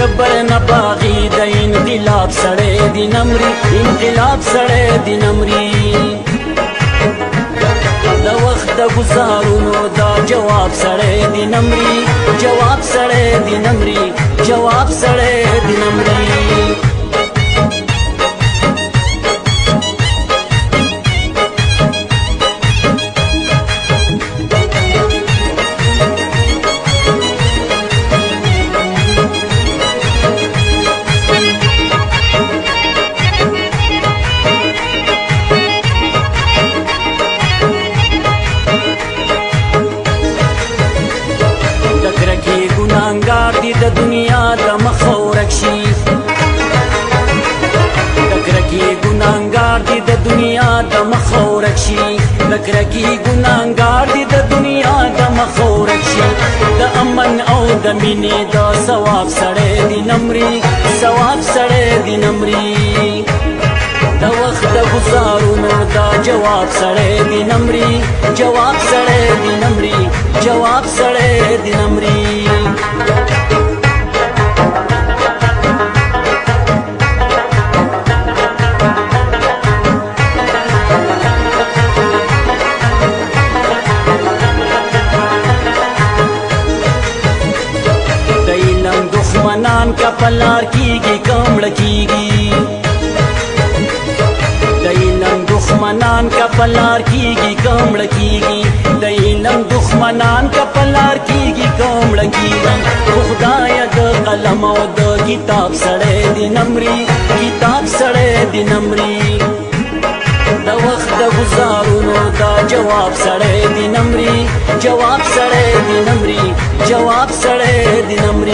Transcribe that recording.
جبر نباغي د انقلاب سړی دی نمري انقلاب سړی دی نمري د وخت د گزارونو دا جواب سړی دی نمري جواب سړی دی نمري جواب سړی دی نمري ګناهګار دي د دنیا د مخه ورک شي لکرکي ګناهګار دي د دنیا د مخه ورک شي لکرکي ګناهګار دي د دنیا د مخه ورک شي د امن او د مینې د ثواب سړی دی نمري ثواب سړی دی نمري د وخت د گزارونو دا جواب سړی دی نمري جواب سړی دی نمري جواب سړی دی نمري د علم دښمنان کا پلار کیږي کمړه کیږي د علم دښمنان کا پلار کیږي کمړه کیږي د علم دښمنان کا پلار کیږي کمړه کیږي خدای د قلم او د کتاب سړی دی نمري کتاب سړی دی نمري د وخت د گزارونو دا جواب سړی دی نمري جواب سړی دی نمري جواب سړی دی نمري